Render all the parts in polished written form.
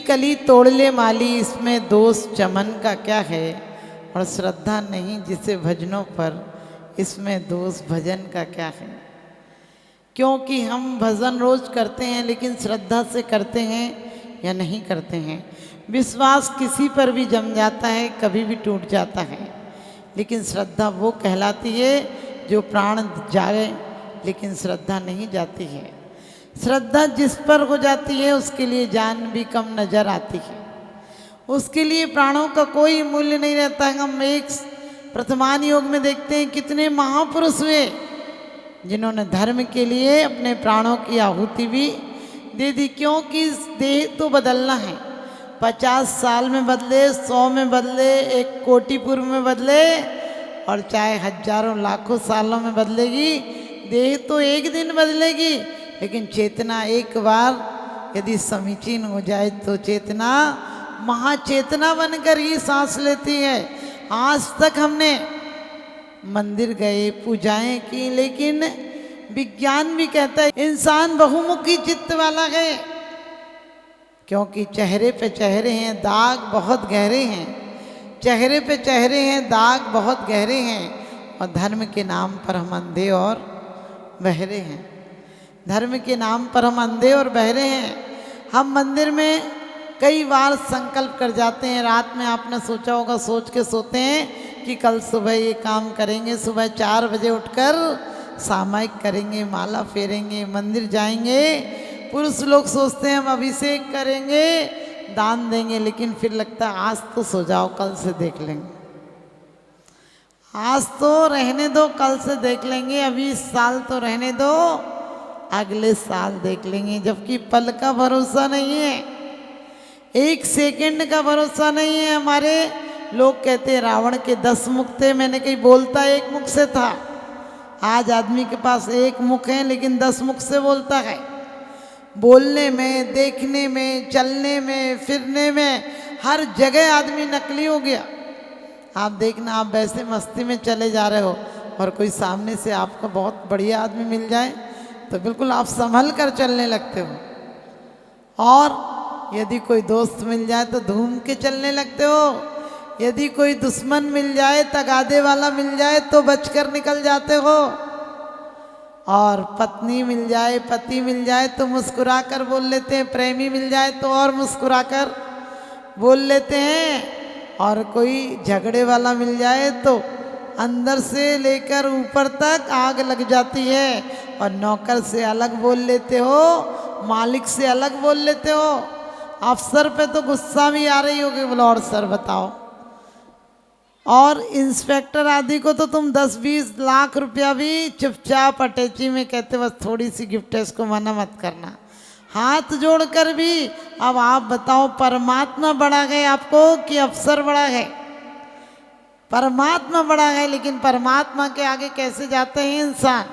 कली तोड़ ले माली, इसमें दोष चमन का क्या है। और श्रद्धा नहीं जिसे भजनों पर, इसमें दोष भजन का क्या है। क्योंकि हम भजन रोज करते हैं, लेकिन श्रद्धा से करते हैं या नहीं करते हैं। विश्वास किसी पर भी जम जाता है, कभी भी टूट जाता है, लेकिन श्रद्धा वो कहलाती है जो प्राण जाए, लेकिन श्रद्धा नहीं जाती है। श्रद्धा जिस पर हो जाती है उसके लिए जान भी कम नजर आती है, उसके लिए प्राणों का कोई मूल्य नहीं रहता है। हम एक प्रथमान योग में देखते हैं कितने महापुरुष हुए जिन्होंने धर्म के लिए अपने प्राणों की आहुति भी दे दी। क्योंकि देह तो बदलना है, 50 साल में बदले, 100 में बदले, 1 कोटि पूर्व में बदले, और चाहे हजारों लाखों सालों में बदलेगी, देह तो एक दिन बदलेगी, लेकिन चेतना एक बार यदि समीचीन हो जाए तो चेतना महाचेतना बनकर ही सांस लेती है। आज तक हमने मंदिर गए, पूजाएं की, लेकिन विज्ञान भी कहता है इंसान बहुमुखी चित्त वाला है। क्योंकि चेहरे पे चेहरे हैं, दाग बहुत गहरे हैं, चेहरे पे चेहरे हैं, दाग बहुत गहरे हैं। और धर्म के नाम पर हम अंधे और बहरे हैं, धर्म के नाम पर हम अंधे और बहरे हैं। हम मंदिर में कई बार संकल्प कर जाते हैं, रात में आपने सोचा होगा, सोच के सोते हैं कि कल सुबह ये काम करेंगे, सुबह 4 बजे उठकर सामायिक करेंगे, माला फेरेंगे, मंदिर जाएंगे। पुरुष लोग सोचते हैं हम अभिषेक करेंगे, दान देंगे, लेकिन फिर लगता है आज तो सो जाओ, कल से देख लेंगे, आज तो रहने दो, कल से देख लेंगे, अभी इस साल तो रहने दो, अगले साल देख लेंगे। जबकि पल का भरोसा नहीं है, 1 सेकंड का भरोसा नहीं है। हमारे लोग कहते हैं रावण के 10 मुख थे, मैंने कहीं बोलता 1 मुख से था। आज आदमी के पास 1 मुख है, लेकिन 10 मुख से बोलता है। बोलने में, देखने में, चलने में, फिरने में, हर जगह आदमी नकली हो गया। आप देखना, आप वैसे मस्ती में चले जा रहे हो और कोई सामने से आपको बहुत बढ़िया आदमी मिल जाए तो बिल्कुल आप संभल कर चलने लगते हो, और यदि कोई दोस्त मिल जाए तो धूम के चलने लगते हो, यदि कोई दुश्मन मिल जाए, तगादे वाला मिल जाए तो बचकर निकल जाते हो, और पत्नी मिल जाए, पति मिल जाए तो मुस्कुरा कर बोल लेते हैं, प्रेमी मिल जाए तो और मुस्कुरा कर बोल लेते हैं, और कोई झगड़े वाला मिल जाए तो अंदर से लेकर ऊपर तक आग लग जाती है। और नौकर से अलग बोल लेते हो, मालिक से अलग बोल लेते हो, अफसर पे तो गुस्सा भी आ रही होगी, बोलो और सर बताओ, और इंस्पेक्टर आदि को तो तुम 10-20 लाख रुपया भी चुपचाप अटैची में कहते बस थोड़ी सी गिफ्ट है, इसको मना मत करना, हाथ जोड़कर भी। अब आप बताओ, परमात्मा बड़ा है आपको कि अफसर बड़ा है? परमात्मा बड़ा है, लेकिन परमात्मा के आगे कैसे जाते हैं इंसान।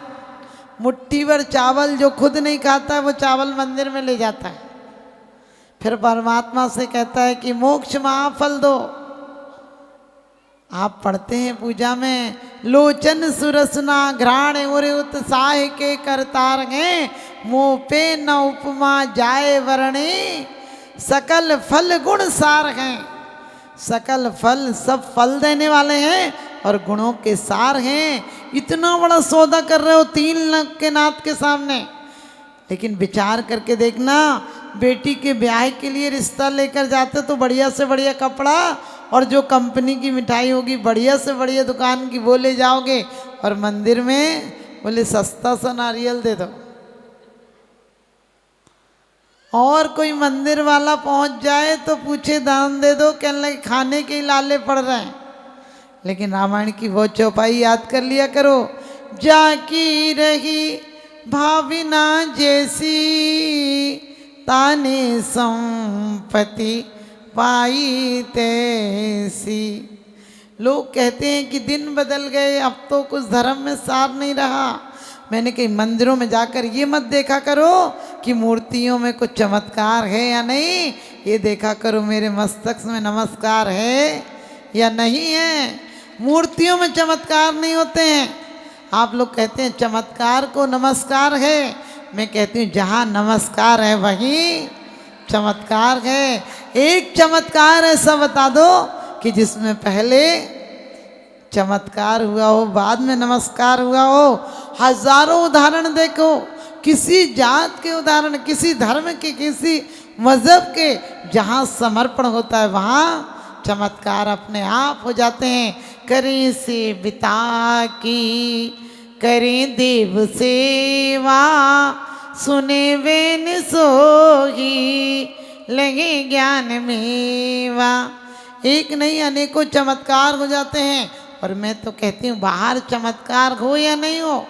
मुट्ठी भर चावल जो खुद नहीं खाता है वो चावल मंदिर में ले जाता है, फिर परमात्मा से कहता है कि मोक्ष महाफल दो। आप पढ़ते हैं पूजा में, लोचन सुरसना घ्राण उरे उत्साह के करतार हैं, मोह पे न उपमा जाए वर्णे, सकल फल गुण सार हैं। सकल फल, सब फल देने वाले हैं और गुणों के सार हैं। इतना बड़ा सौदा कर रहे हो 3 लाख के नाथ के सामने, लेकिन विचार करके देखना, बेटी के ब्याह के लिए रिश्ता लेकर जाते तो बढ़िया से बढ़िया कपड़ा और जो कंपनी की मिठाई होगी बढ़िया से बढ़िया दुकान की वो ले जाओगे, और मंदिर में बोले सस्ता सा नारियल दे दो। और कोई मंदिर वाला पहुंच जाए तो पूछे दान दे दो, कहने लगे खाने के ही लाले पड़ रहे हैं। लेकिन रामायण की वो चौपाई याद कर लिया करो, जाकी रही भाविना जैसी, ताने संपत्ति पाई तैसी। लोग कहते हैं कि दिन बदल गए, अब तो कुछ धर्म में सार नहीं रहा। मैंने कही मंदिरों में जाकर ये मत देखा करो कि मूर्तियों में कुछ चमत्कार है या नहीं, ये देखा करो मेरे मस्तक में नमस्कार है या नहीं है। मूर्तियों में चमत्कार नहीं होते हैं। आप लोग कहते हैं चमत्कार को नमस्कार है, मैं कहती हूँ जहाँ नमस्कार है वहीं चमत्कार है। एक चमत्कार ऐसा बता दो कि जिसमें पहले चमत्कार हुआ हो, बाद में नमस्कार हुआ हो। हजारों उदाहरण देखो, किसी जात के उदाहरण, किसी धर्म के, किसी मजहब के, जहाँ समर्पण होता है वहाँ चमत्कार अपने आप हो जाते हैं। करें से बिता की करें देव सेवा, सुने वेन सोही लगे ज्ञान मेवा। एक नहीं अनेकों चमत्कार हो जाते हैं। और मैं तो कहती हूँ बाहर चमत्कार हो या नहीं हो,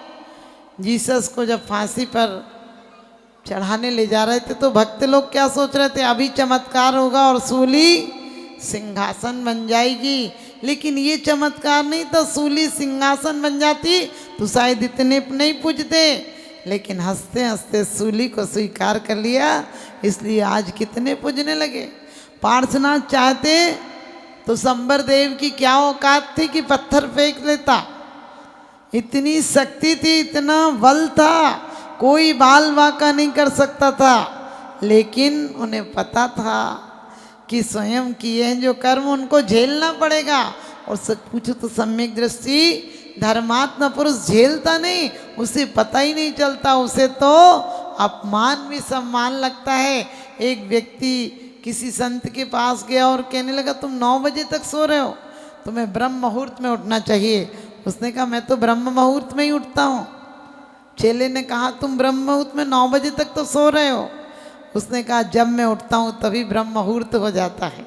जीसस को जब फांसी पर चढ़ाने ले जा रहे थे तो भक्त लोग क्या सोच रहे थे, अभी चमत्कार होगा और सूली सिंहासन बन जाएगी। लेकिन ये चमत्कार नहीं था, सूली सिंहासन बन जाती तो शायद इतने नहीं पूजते। लेकिन हंसते हंसते सूली को स्वीकार कर लिया, इसलिए आज कितने पूजने लगे। पार्श्वनाथ चाहते तो संबर देव की क्या औकात थी कि पत्थर फेंक लेता, इतनी शक्ति थी, इतना बल था, कोई बाल बांका नहीं कर सकता था। लेकिन उन्हें पता था कि स्वयं किए हैं जो कर्म उनको झेलना पड़ेगा। और सच पूछो तो सम्यक दृष्टि धर्मात्मा पुरुष झेलता नहीं, उसे पता ही नहीं चलता, उसे तो अपमान भी सम्मान लगता है। एक व्यक्ति किसी संत के पास गया और कहने लगा तुम 9 बजे तक सो रहे हो, तुम्हें ब्रह्म मुहूर्त में उठना चाहिए। उसने कहा मैं तो ब्रह्म मुहूर्त में ही उठता हूँ। चेले ने कहा तुम ब्रह्म मुहूर्त में 9 बजे तक तो सो रहे हो। उसने कहा जब मैं उठता हूँ तभी ब्रह्म मुहूर्त हो जाता है,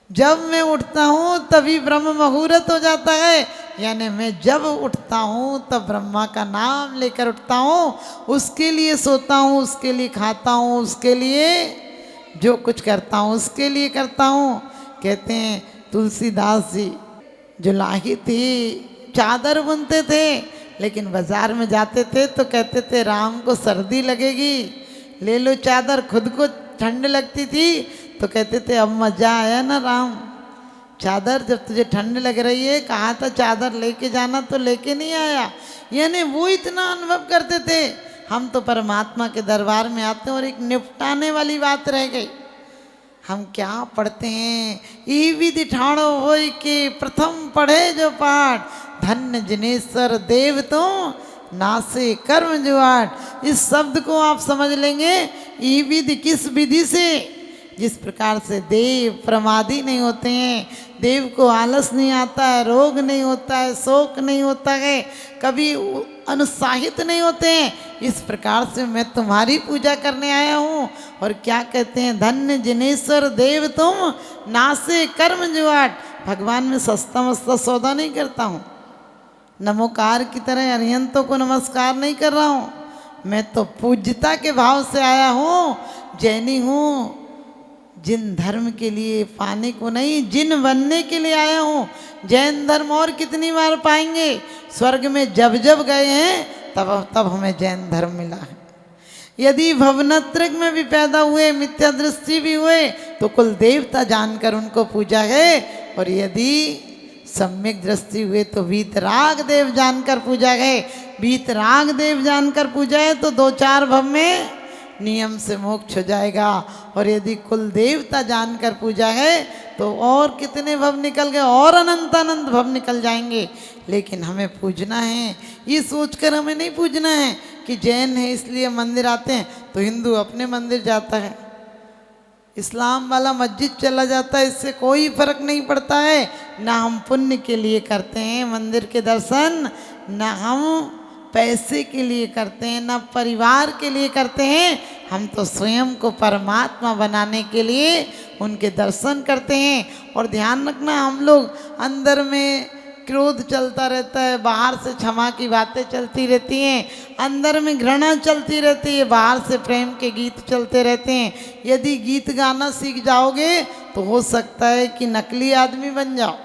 जब मैं उठता हूँ तभी ब्रह्म मुहूर्त हो जाता है। यानी मैं जब उठता हूँ तब ब्रह्मा का नाम लेकर उठता हूँ, उसके लिए सोता हूँ, उसके लिए खाता हूँ, उसके लिए जो कुछ करता हूँ उसके लिए करता हूँ। कहते हैं तुलसीदास जी जो लाही थी चादर बुनते थे, लेकिन बाजार में जाते थे तो कहते थे राम को सर्दी लगेगी, ले लो चादर। खुद को ठंड लगती थी तो कहते थे अब मजा आया ना राम, चादर जब तुझे ठंड लग रही है कहा था चादर लेके जाना तो लेके नहीं आया। यानी वो इतना अनुभव करते थे। हम तो परमात्मा के दरबार में आते हैं और एक निपटाने वाली बात रह गई। हम क्या पढ़ते हैं, ई विधि ठाणो होय के प्रथम पढ़े जो पाठ, धन्य जिनेश्वर देव तो नासे कर्म जुआट। इस शब्द को आप समझ लेंगे, ई विधि किस विधि से, जिस प्रकार से देव प्रमादी नहीं होते हैं, देव को आलस नहीं आता है, रोग नहीं होता है, शोक नहीं होता है, कभी अनुत्साहित नहीं होते हैं, इस प्रकार से मैं तुम्हारी पूजा करने आया हूँ। और क्या कहते हैं धन्य जिनेश्वर देव तुम नासे कर्म जुआट। भगवान में सस्ता मस्ता सौदा नहीं करता हूँ, नमोकार की तरह अरिहंतों को नमस्कार नहीं कर रहा हूँ। मैं तो पूज्यता के भाव से आया हूँ, जैनी हूँ, जिन धर्म के लिए पाने को नहीं जिन बनने के लिए आया हूँ। जैन धर्म और कितनी बार पाएंगे, स्वर्ग में जब जब गए हैं तब तब हमें जैन धर्म मिला है। यदि भवनत्रक में भी पैदा हुए, मिथ्या दृष्टि भी हुए, तो कुल देवता जानकर उनको पूजा है। और यदि सम्यक दृष्टि हुए तो वीतराग देव जानकर पूजा है। वीतराग देव जानकर पूजा है तो 2-4 भव में नियम से मोक्ष हो जाएगा। और यदि कुल देवता जानकर पूजा है तो और कितने भव निकल गए, और अनंत अनंत भव निकल जाएंगे। लेकिन हमें पूजना है, ये सोचकर हमें नहीं पूजना है कि जैन है इसलिए मंदिर आते हैं, तो हिंदू अपने मंदिर जाता है, इस्लाम वाला मस्जिद चला जाता है, इससे कोई फर्क नहीं पड़ता है। ना हम पुण्य के लिए करते हैं मंदिर के दर्शन, ना हम पैसे के लिए करते हैं, ना परिवार के लिए करते हैं। हम तो स्वयं को परमात्मा बनाने के लिए उनके दर्शन करते हैं। और ध्यान रखना, हम लोग अंदर में क्रोध चलता रहता है, बाहर से क्षमा की बातें चलती रहती हैं, अंदर में घृणा चलती रहती है, बाहर से प्रेम के गीत चलते रहते हैं। यदि गीत गाना सीख जाओगे तो हो सकता है कि नकली आदमी बन जाओ।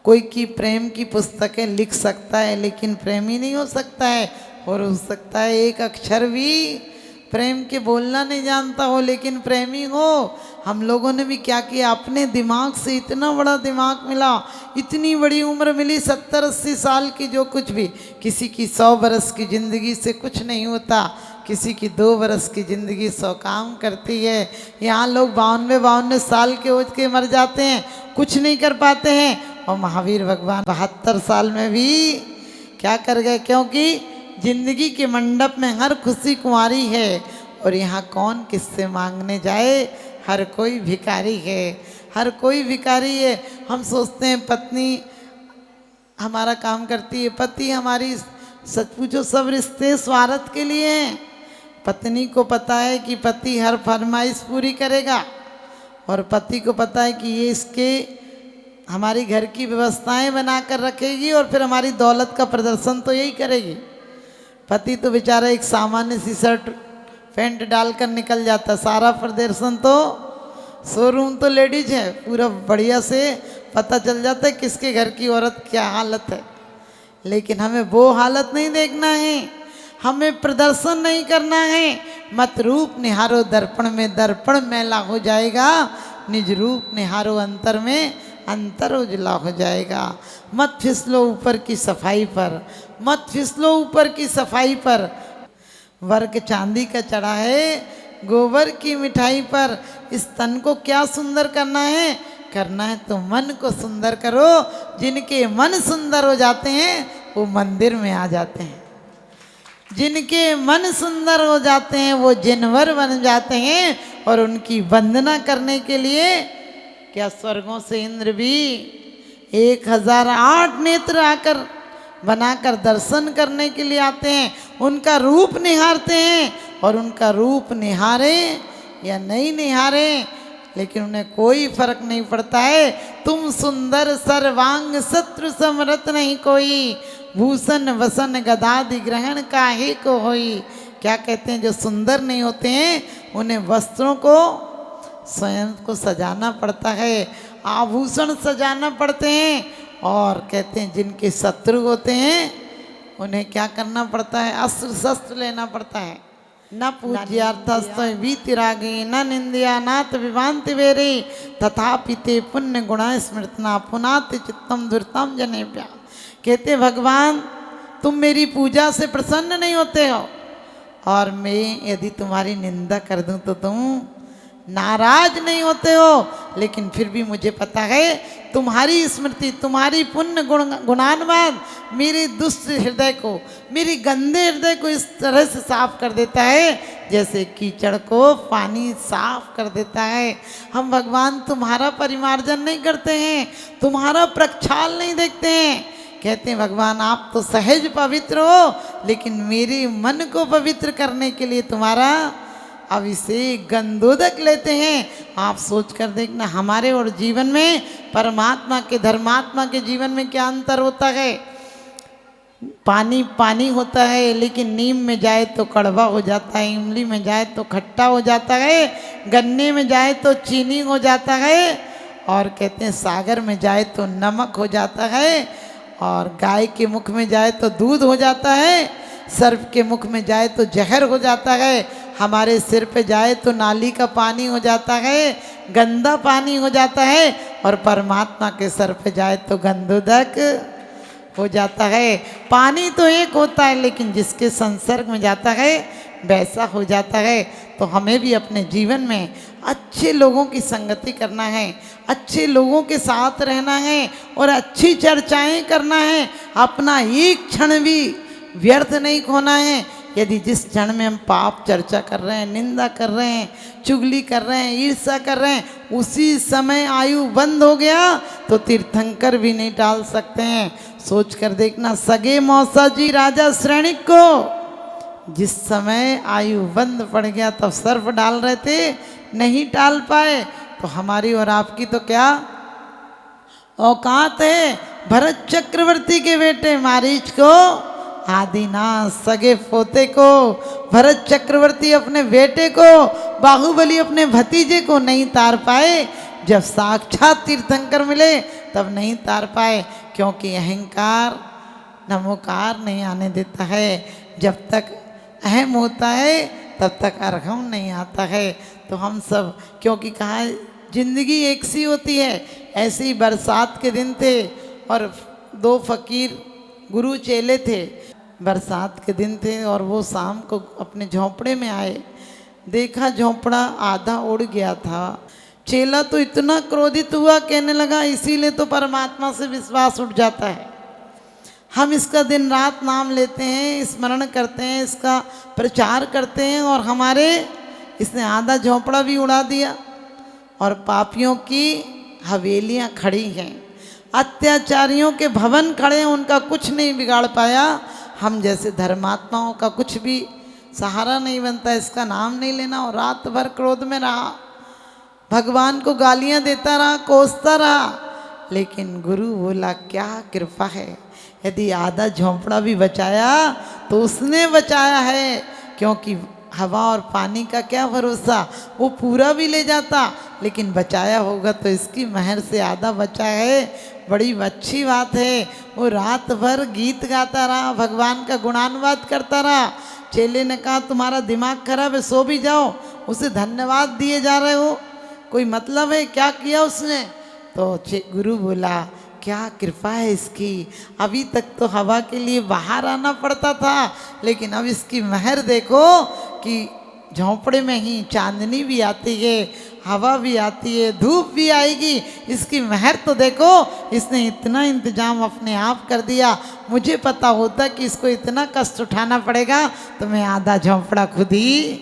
कोई की प्रेम की पुस्तकें लिख सकता है लेकिन प्रेमी नहीं हो सकता है। और हो सकता है एक अक्षर भी प्रेम के बोलना नहीं जानता हो लेकिन प्रेमी हो। हम लोगों ने भी क्या किया, अपने दिमाग से इतना बड़ा दिमाग मिला, इतनी बड़ी उम्र मिली 70-80 साल की, जो कुछ भी, किसी की 100 बरस की ज़िंदगी से कुछ नहीं होता, किसी की 2 बरस की ज़िंदगी 100 काम करती है। यहाँ लोग 52-52 साल के हो के मर जाते हैं, कुछ नहीं कर पाते हैं, और महावीर भगवान 72 साल में भी क्या कर गए, क्योंकि जिंदगी के मंडप में हर खुशी कुंवारी है, और यहाँ कौन किससे मांगने जाए, हर कोई भिखारी है, हर कोई भिखारी है। हम सोचते हैं पत्नी हमारा काम करती है, पति हमारी, सच पूछो सब रिश्ते स्वार्थ के लिए हैं। पत्नी को पता है कि पति हर फरमाइश पूरी करेगा, और पति को पता है कि ये इसके हमारी घर की व्यवस्थाएं बना कर रखेगी, और फिर हमारी दौलत का प्रदर्शन तो यही करेगी। पति तो बेचारा एक सामान्य सी शर्ट पैंट डालकर निकल जाता, सारा प्रदर्शन तो शोरूम तो लेडीज है, पूरा बढ़िया से पता चल जाता है किसके घर की औरत क्या हालत है। लेकिन हमें वो हालत नहीं देखना है, हमें प्रदर्शन नहीं करना है। मत रूप निहारो दर्पण में, दर्पण मैला हो जाएगा, निज रूप निहारो अंतर में, अंतर उजला हो जाएगा। मत फिसलो ऊपर की सफाई पर, मत फिसलो ऊपर की सफाई पर। वर्क चांदी का चढ़ा है गोबर की मिठाई पर। इस तन को क्या सुंदर करना है तो मन को सुंदर करो। जिनके मन सुंदर हो जाते हैं वो मंदिर में आ जाते हैं, जिनके मन सुंदर हो जाते हैं वो जिनवर बन जाते हैं, और उनकी वंदना करने के लिए क्या स्वर्गों से इंद्र भी 1008 नेत्र आकर बनाकर दर्शन करने के लिए आते हैं, उनका रूप निहारते हैं। और उनका रूप निहारे या नहीं निहारे, लेकिन उन्हें कोई फर्क नहीं पड़ता है। तुम सुंदर सर्वांग शत्रु समरत नहीं कोई, भूषण वसन गदादि ग्रहण काहे को होई। क्या कहते हैं, जो सुंदर नहीं होते हैं उन्हें वस्त्रों को स्वयं को सजाना पड़ता है, आभूषण सजाना पड़ते हैं। और कहते हैं जिनके शत्रु होते हैं उन्हें क्या करना पड़ता है, अस्त्र शस्त्र लेना पड़ता है। न पूज्यार्थस्त वीतिरागे न निंदिया नाथ विभांति वेरे, तथापि ते पुण्य गुणा स्मृतना पुनाति चित्तम दुर्तम जनेभ्या। कहते भगवान तुम मेरी पूजा से प्रसन्न नहीं होते हो, और मैं यदि तुम्हारी निंदा कर दूं तो तुम नाराज नहीं होते हो, लेकिन फिर भी मुझे पता है तुम्हारी स्मृति, तुम्हारी पुण्य गुणानुवाद मेरे दुष्ट हृदय को, मेरे गंदे हृदय को इस तरह से साफ कर देता है जैसे कीचड़ को पानी साफ कर देता है। हम भगवान तुम्हारा परिमार्जन नहीं करते हैं, तुम्हारा प्रक्षाल नहीं देखते हैं। कहते हैं भगवान आप तो सहज पवित्र हो, लेकिन मेरे मन को पवित्र करने के लिए तुम्हारा अभिषेक गंधोदक लेते हैं। आप सोच कर देखना हमारे और जीवन में, परमात्मा के धर्मात्मा के जीवन में क्या अंतर होता है। पानी पानी होता है, लेकिन नीम में जाए तो कड़वा हो जाता है, इमली में जाए तो खट्टा हो जाता है, गन्ने में जाए तो चीनी हो जाता है, और कहते हैं सागर में जाए तो नमक हो जाता है, और गाय के मुख में जाए तो दूध हो जाता है, सर्प के मुख में जाए तो जहर हो जाता है, हमारे सिर पे जाए तो नाली का पानी हो जाता है, गंदा पानी हो जाता है, और परमात्मा के सर पे जाए तो गंधोदक हो जाता है। पानी तो एक होता है, लेकिन जिसके संसर्ग में जाता है वैसा हो जाता है। तो हमें भी अपने जीवन में अच्छे लोगों की संगति करना है, अच्छे लोगों के साथ रहना है, और अच्छी चर्चाएं करना है। अपना एक क्षण भी व्यर्थ नहीं खोना है। यदि जिस क्षण में हम पाप चर्चा कर रहे हैं, निंदा कर रहे हैं, चुगली कर रहे हैं, ईर्ष्या कर रहे हैं, उसी समय आयु बंद हो गया तो तीर्थंकर भी नहीं टाल सकते हैं। सोच कर देखना, सगे मौसा जी राजा श्रेणिक को जिस समय आयु बंद पड़ गया तब सर्फ डाल रहे थे, नहीं टाल पाए। तो हमारी और आपकी तो क्या औकात है। भरत चक्रवर्ती के बेटे मारीच को आदिनाथ सगे पोते को, भरत चक्रवर्ती अपने बेटे को, बाहुबली अपने भतीजे को नहीं तार पाए। जब साक्षात तीर्थंकर मिले तब नहीं तार पाए, क्योंकि अहंकार नमोकार नहीं आने देता है। जब तक अहम होता है तब तक अर्घम नहीं आता है। तो हम सब, क्योंकि कहा जिंदगी एक सी होती है, ऐसे ही बरसात के दिन थे और दो फकीर गुरु चेले थे। बरसात के दिन थे और वो शाम को अपने झोंपड़े में आए, देखा झोंपड़ा आधा उड़ गया था। चेला तो इतना क्रोधित हुआ, कहने लगा इसीलिए तो परमात्मा से विश्वास उठ जाता है। हम इसका दिन रात नाम लेते हैं, स्मरण करते हैं, इसका प्रचार करते हैं, और हमारे इसने आधा झोंपड़ा भी उड़ा दिया। और पापियों की हवेलियां खड़ी हैं, अत्याचारियों के भवन खड़े हैं, उनका कुछ नहीं बिगाड़ पाया। हम जैसे धर्मात्माओं का कुछ भी सहारा नहीं बनता, इसका नाम नहीं लेना। और रात भर क्रोध में रहा, भगवान को गालियां देता रहा, कोसता रहा। लेकिन गुरु बोला क्या कृपा है, यदि आधा झोंपड़ा भी बचाया तो उसने बचाया है, क्योंकि हवा और पानी का क्या भरोसा, वो पूरा भी ले जाता, लेकिन बचाया होगा तो इसकी मेहर से आधा बचा है। बड़ी अच्छी बात है। वो रात भर गीत गाता रहा, भगवान का गुणानुवाद करता रहा। चेले ने कहा तुम्हारा दिमाग खराब है, सो भी जाओ, उसे धन्यवाद दिए जा रहे हो, कोई मतलब है, क्या किया उसने? तो गुरु बोला क्या कृपा है इसकी, अभी तक तो हवा के लिए बाहर आना पड़ता था, लेकिन अब इसकी मेहर देखो कि झोंपड़े में ही चांदनी भी आती है, हवा भी आती है, धूप भी आएगी। इसकी मेहर तो देखो, इसने इतना इंतजाम अपने आप कर दिया। मुझे पता होता कि इसको इतना कष्ट उठाना पड़ेगा तो मैं आधा झोंपड़ा खुद ही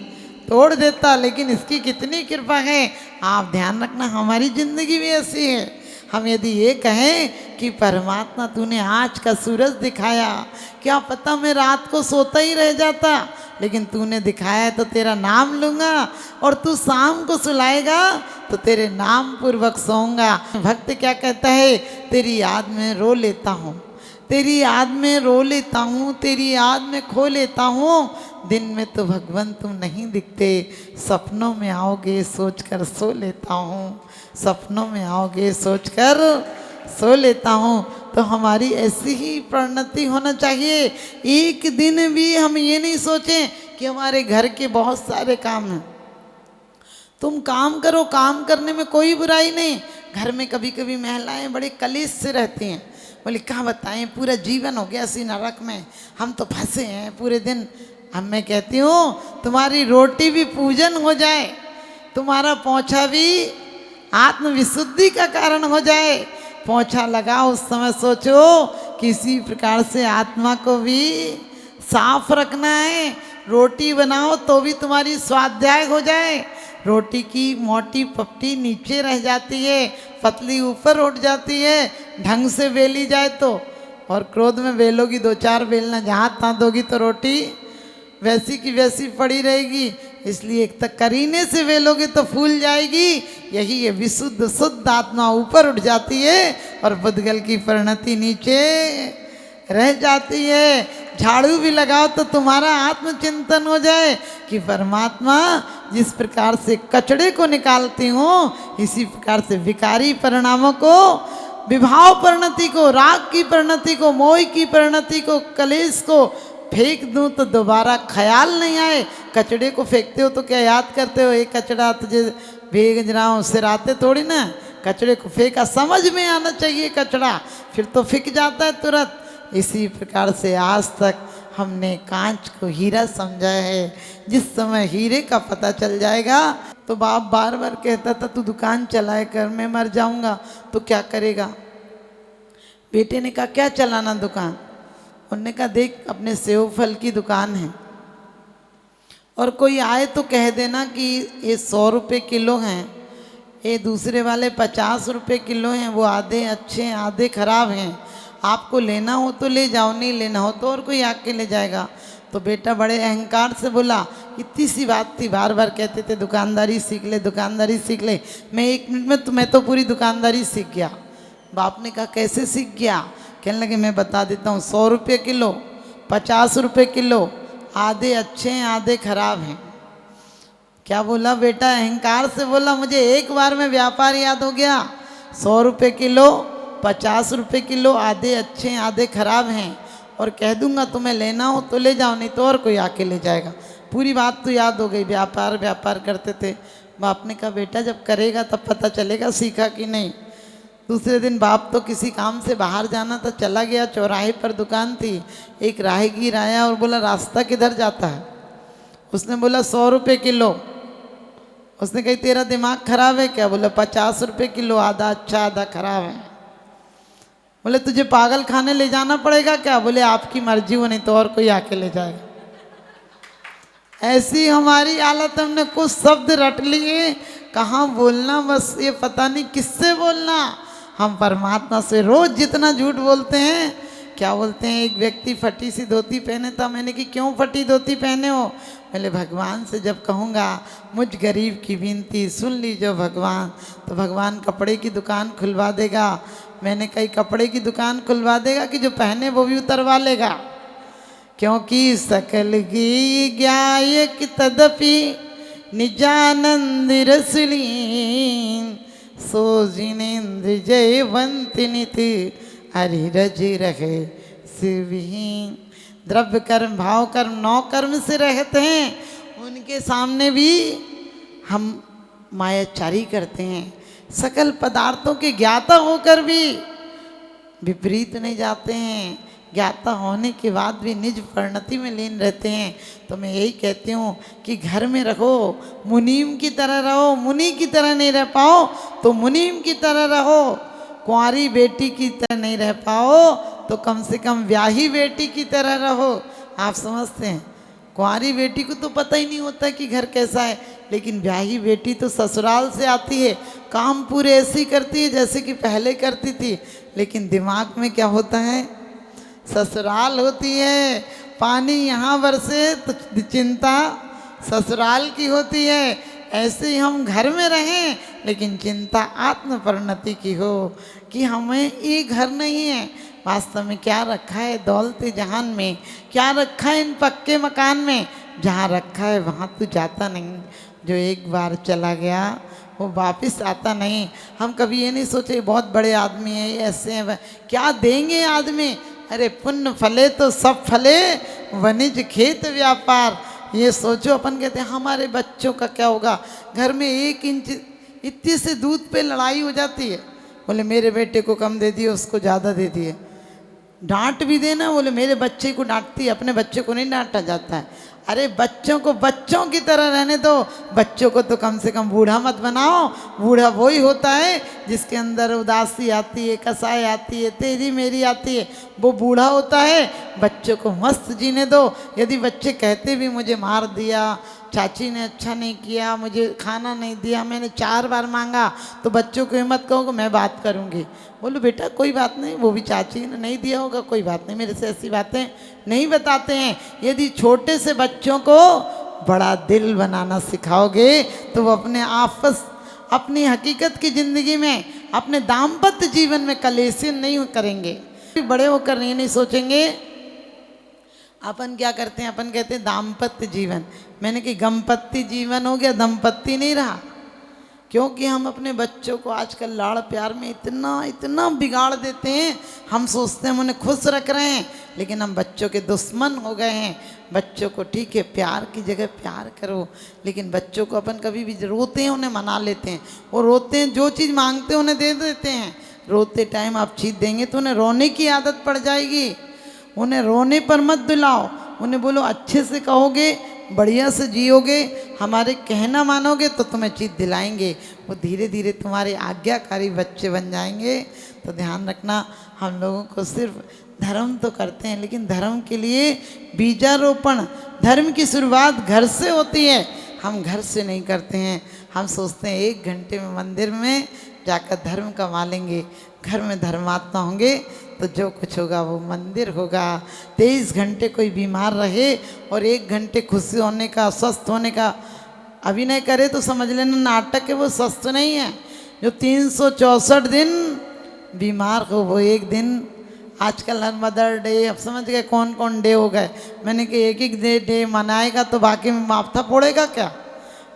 तोड़ देता, लेकिन इसकी कितनी कृपा है। आप ध्यान रखना, हमारी ज़िंदगी भी ऐसी है। हम यदि ये कहें कि परमात्मा तूने आज का सूरज दिखाया, क्या पता मैं रात को सोता ही रह जाता, लेकिन तूने दिखाया तो तेरा नाम लूँगा, और तू शाम को सुलाएगा तो तेरे नाम पूर्वक सोऊंगा। भक्त क्या कहता है, तेरी याद में रो लेता हूँ, तेरी याद में रो लेता हूँ, तेरी याद में खो लेता हूँ। दिन में तो भगवान तुम नहीं दिखते, सपनों में आओगे सोचकर सो लेता हूँ, सपनों में आओगे सोचकर सो लेता हूँ। तो हमारी ऐसी ही परिणति होना चाहिए। एक दिन भी हम ये नहीं सोचें कि हमारे घर के बहुत सारे काम हैं, तुम काम करो, काम करने में कोई बुराई नहीं। घर में कभी कभी महिलाएं बड़े कलेश से रहती हैं, बोले क्या बताएं, पूरा जीवन हो गया इसी नरक में, हम तो फंसे हैं पूरे दिन। अब मैं कहती हूँ तुम्हारी रोटी भी पूजन हो जाए, तुम्हारा पोंछा भी आत्मविशुद्धि का कारण हो जाए। पोंछा लगाओ उस समय सोचो किसी प्रकार से आत्मा को भी साफ रखना है। रोटी बनाओ तो भी तुम्हारी स्वाध्याय हो जाए। रोटी की मोटी पपटी नीचे रह जाती है, पतली ऊपर उठ जाती है, ढंग से बेली जाए तो। और क्रोध में बेलोगी, दो चार बेलना जहाँ तहाँ दोगी तो रोटी वैसी की वैसी पड़ी रहेगी। इसलिए एक तक करीने से बेलोगे तो फूल जाएगी। यही है विशुद्ध शुद्ध आत्मा ऊपर उठ जाती है और बुद्धगल की परिणति नीचे रह जाती है। झाड़ू भी लगाओ तो तुम्हारा आत्मचिंतन हो जाए कि परमात्मा जिस प्रकार से कचड़े को निकालती हूँ, इसी प्रकार से विकारी परिणामों को, विभाव परिणति को, राग की परिणति को, मोह की परिणति को, कलेश को फेंक दूं तो दोबारा ख्याल नहीं आए। कचड़े को फेंकते हो तो क्या याद करते हो, एक कचड़ा तुझे भेज रहा हूँ, सिराते थोड़ी ना। कचड़े को फेंका, समझ में आना चाहिए कचड़ा, फिर तो फिक जाता है तुरंत। इसी प्रकार से आज तक हमने कांच को हीरा समझा है। जिस समय हीरे का पता चल जाएगा तो बाप बार बार कहता था तू दुकान चलाए कर, मैं मर जाऊंगा तो क्या करेगा। बेटे ने कहा क्या चलाना दुकान? उन्होंने कहा देख अपने सेव फल की दुकान है, और कोई आए तो कह देना कि ये 100 रुपये किलो हैं, ये दूसरे वाले 50 रुपये किलो हैं, वो आधे अच्छे हैं आधे खराब हैं, आपको लेना हो तो ले जाओ, नहीं लेना हो तो और कोई आके ले जाएगा। तो बेटा बड़े अहंकार से बोला, इतनी सी बात थी, बार बार कहते थे दुकानदारी सीख ले, दुकानदारी सीख ले। मैं 1 मिनट में मैं तो पूरी दुकानदारी सीख गया। बाप ने कहा कैसे सीख गया? कहने लगे मैं बता देता हूँ, 100 रुपये किलो, 50 रुपये किलो, आधे अच्छे हैं आधे खराब हैं। क्या बोला बेटा? अहंकार से बोला। मुझे एक बार में व्यापार याद हो गया। 100 रुपये किलो, 50 रुपये किलो, आधे अच्छे हैं आधे खराब हैं, और कह दूंगा तुम्हें लेना हो तो ले जाओ, नहीं तो और कोई आके ले जाएगा। पूरी बात तो याद हो गई। व्यापार व्यापार करते थे। बाप ने कहा बेटा जब करेगा तब पता चलेगा सीखा कि नहीं। दूसरे दिन बाप तो किसी काम से बाहर जाना था, चला गया, चौराहे पर दुकान थी। एक राहगीर आया और बोला रास्ता किधर जाता है। उसने बोला 100 रुपये किलो। उसने कही तेरा दिमाग खराब है क्या। बोला 50 रुपये किलो, आधा अच्छा आधा खराब है। बोले तुझे पागल खाने ले जाना पड़ेगा क्या। बोले आपकी मर्जी हो, नहीं तो और कोई आके ले जाएगा। ऐसी हमारी हालत, हमने कुछ शब्द रट लिए, कहाँ बोलना बस ये पता नहीं किससे बोलना। हम परमात्मा से रोज जितना झूठ बोलते हैं। क्या बोलते हैं, एक व्यक्ति फटी सी धोती पहने था। मैंने कि क्यों फटी धोती पहने हो। बोले भगवान से जब कहूँगा मुझ गरीब की विनती सुन लीजिए भगवान, तो भगवान कपड़े की दुकान खुलवा देगा। मैंने कही कपड़े की दुकान खुलवा देगा कि जो पहने वो भी उतरवा लेगा। क्योंकि सकल की ज्ञायक तदपि निजानंद रसलीन, सो जिनेन्द्र जयवंत नित हरि रज रहे शिवहीन। द्रव्य कर्म भाव कर्म 9 कर्म से रहते हैं, उनके सामने भी हम मायाचारी करते हैं। सकल पदार्थों के ज्ञाता होकर भी विपरीत नहीं जाते हैं। ज्ञाता होने के बाद भी निज परिणति में लीन रहते हैं। तो मैं यही कहती हूँ कि घर में रहो, मुनीम की तरह रहो। मुनि की तरह नहीं रह पाओ तो मुनीम की तरह रहो। कुंवारी बेटी की तरह नहीं रह पाओ तो कम से कम ब्याही बेटी की तरह रहो। आप समझते हैं, कुंवारी बेटी को तो पता ही नहीं होता कि घर कैसा है, लेकिन ब्याही बेटी तो ससुराल से आती है, काम पूरे ऐसे ही करती है जैसे कि पहले करती थी, लेकिन दिमाग में क्या होता है, ससुराल होती है। पानी यहाँ बरसे तो चिंता ससुराल की होती है। ऐसे ही हम घर में रहें लेकिन चिंता आत्म परिणति की हो कि हमें ये घर नहीं है। वास्तव में क्या रखा है दौलत जहान में, क्या रखा है इन पक्के मकान में। जहाँ रखा है वहाँ तो जाता नहीं। जो एक बार चला गया वो वापस आता नहीं। हम कभी ये नहीं सोचे बहुत बड़े आदमी हैं, ऐसे हैं, क्या देंगे आदमी। अरे पुण्य फले तो सब फले, वनिज खेत व्यापार। ये सोचो, अपन कहते हैं हमारे बच्चों का क्या होगा। घर में 1 इंच इतने से दूध पे लड़ाई हो जाती है। बोले मेरे बेटे को कम दे दिए, उसको ज़्यादा दे दिए। डांट भी देना, बोले मेरे बच्चे को डांटती है, अपने बच्चे को नहीं डांटा जाता है। अरे बच्चों को बच्चों की तरह रहने दो। बच्चों को तो कम से कम बूढ़ा मत बनाओ। बूढ़ा वही होता है जिसके अंदर उदासी आती है, कसाई आती है, तेरी मेरी आती है, वो बूढ़ा होता है। बच्चों को मस्त जीने दो। यदि बच्चे कहते भी मुझे मार दिया, चाची ने अच्छा नहीं किया, मुझे खाना नहीं दिया, मैंने 4 बार मांगा, तो बच्चों को हिम्मत कहो मैं बात करूँगी। बोलो बेटा कोई बात नहीं, वो भी चाची ने नहीं दिया होगा, कोई बात नहीं, मेरे से ऐसी बातें नहीं बताते हैं। यदि छोटे से बच्चों को बड़ा दिल बनाना सिखाओगे तो वो अपनी हकीकत की ज़िंदगी में, अपने दाम्पत्य जीवन में कलेश नहीं करेंगे। बड़े होकर नहीं सोचेंगे। अपन क्या करते हैं, अपन कहते हैं दाम्पत्य जीवन। मैंने कि गमपत्ति जीवन हो गया, दंपत्ति नहीं रहा। क्योंकि हम अपने बच्चों को आजकल लाड़ प्यार में इतना बिगाड़ देते हैं। हम सोचते हैं हम उन्हें खुश रख रहे हैं, लेकिन हम बच्चों के दुश्मन हो गए हैं। बच्चों को ठीक है प्यार की जगह प्यार करो, लेकिन बच्चों को अपन कभी भी रोते हैं उन्हें मना लेते हैं। वो रोते हैं, जो चीज़ मांगते हैं उन्हें दे देते हैं। रोते टाइम आप चीज़ देंगे तो उन्हें रोने की आदत पड़ जाएगी। उन्हें रोने पर मत दिलाओ। उन्हें बोलो अच्छे से कहोगे, बढ़िया से जियोगे, हमारे कहना मानोगे तो तुम्हें चीज़ दिलाएंगे। वो धीरे धीरे तुम्हारे आज्ञाकारी बच्चे बन जाएंगे। तो ध्यान रखना, हम लोगों को सिर्फ धर्म तो करते हैं, लेकिन धर्म के लिए बीजारोपण, धर्म की शुरुआत घर से होती है। हम घर से नहीं करते हैं। हम सोचते हैं 1 घंटे में मंदिर में जाकर धर्म कमा लेंगे। घर में धर्मात्मा होंगे तो जो कुछ होगा वो मंदिर होगा। 23 घंटे कोई बीमार रहे और 1 घंटे खुशी होने का, स्वस्थ होने का अभिनय करे तो समझ लेना नाटक है, वो स्वस्थ नहीं है। जो 364 दिन बीमार हो वो 1 दिन, आजकल हर मदर डे, अब समझ गए कौन कौन डे हो गए। मैंने कि एक डे मनाएगा तो बाकी में माथा फोड़ेगा क्या।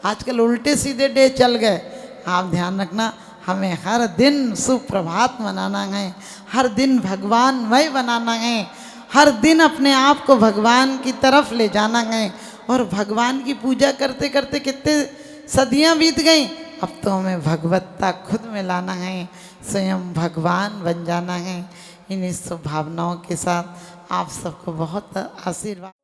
आजकल उल्टे सीधे डे चल गए। आप ध्यान रखना, हमें हर दिन सुप्रभात मनाना है, हर दिन भगवानमय बनाना है। हर दिन अपने आप को भगवान की तरफ ले जाना है। और भगवान की पूजा करते करते कितने सदियां बीत गई, अब तो हमें भगवत्ता खुद में लाना है, स्वयं भगवान बन जाना है। इन्हीं शुभ भावनाओं के साथ आप सबको बहुत आशीर्वाद।